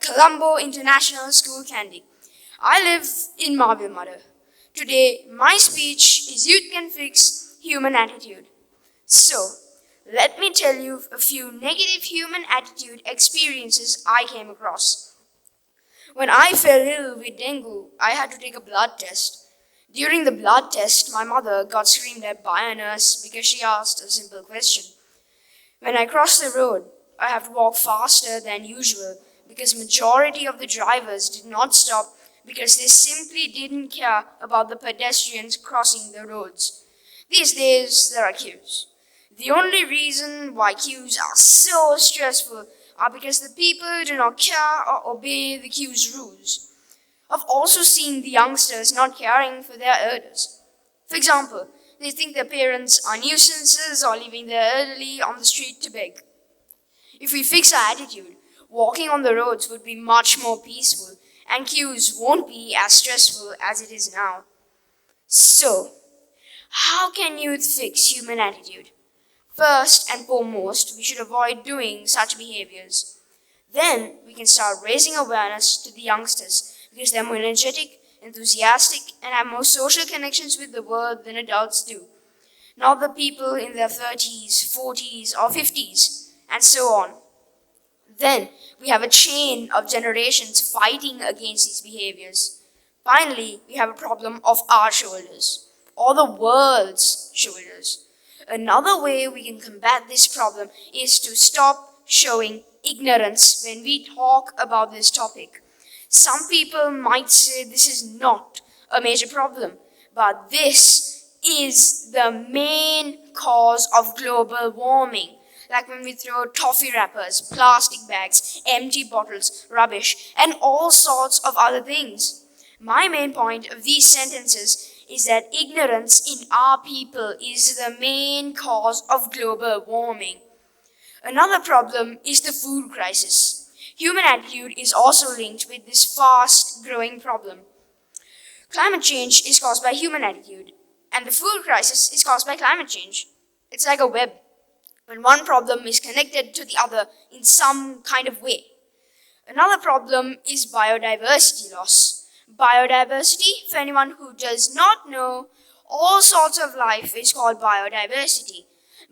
at Colombo International School, Kandy. I live in Marble Mother. Today, my speech is Youth Can Fix Human Attitude. So, let me tell you a few negative human attitude experiences I came across. When I fell ill with dengue, I had to take a blood test. During the blood test, my mother got screamed at by a nurse because she asked a simple question. When I cross the road, I have to walk faster than usual because majority of the drivers did not stop because they simply didn't care about the pedestrians crossing the roads. These days, there are queues. The only reason why queues are so stressful are because the people do not care or obey the queue's rules. I've also seen the youngsters not caring for their elders. For example, they think their parents are nuisances or leaving their elderly on the street to beg. If we fix our attitude, walking on the roads would be much more peaceful and queues won't be as stressful as it is now. So, how can youth fix human attitude? First and foremost, we should avoid doing such behaviors. Then we can start raising awareness to the youngsters because they're more energetic, enthusiastic, and have more social connections with the world than adults do. Not the people in their 30s, 40s, or 50s, and so on. Then we have a chain of generations fighting against these behaviors. Finally, we have a problem of our shoulders, or the world's shoulders. Another way we can combat this problem is to stop showing ignorance when we talk about this topic. Some people might say this is not a major problem, but this is the main cause of global warming. Like when we throw toffee wrappers, plastic bags, empty bottles, rubbish, and all sorts of other things. My main point of these sentences is that ignorance in our people is the main cause of global warming. Another problem is the food crisis. Human attitude is also linked with this fast-growing problem. Climate change is caused by human attitude, and the food crisis is caused by climate change. It's like a web, when one problem is connected to the other in some kind of way. Another problem is biodiversity loss. Biodiversity, for anyone who does not know, all sorts of life is called biodiversity.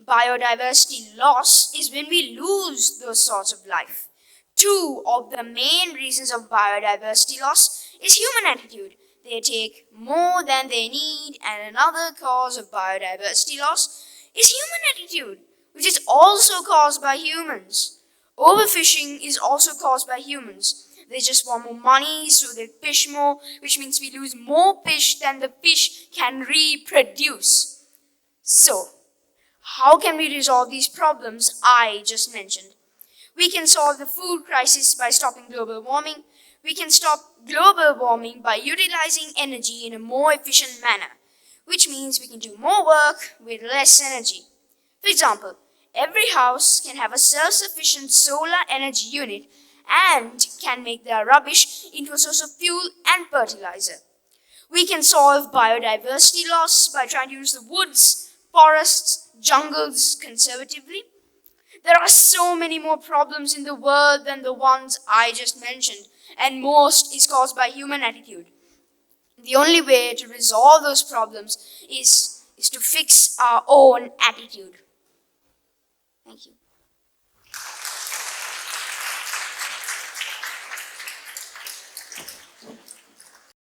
Biodiversity loss is when we lose those sorts of life. Two of the main reasons of biodiversity loss is human attitude. They take more than they need, and another cause of biodiversity loss is human attitude, which is also caused by humans. Overfishing is also caused by humans. They just want more money, so they fish more, which means we lose more fish than the fish can reproduce. So, how can we resolve these problems I just mentioned? We can solve the food crisis by stopping global warming. We can stop global warming by utilizing energy in a more efficient manner, which means we can do more work with less energy. For example, every house can have a self-sufficient solar energy unit and can make their rubbish into a source of fuel and fertilizer. We can solve biodiversity loss by trying to use the woods, forests, jungles conservatively. There are so many more problems in the world than the ones I just mentioned, and most is caused by human attitude. The only way to resolve those problems is to fix our own attitude. Thank you.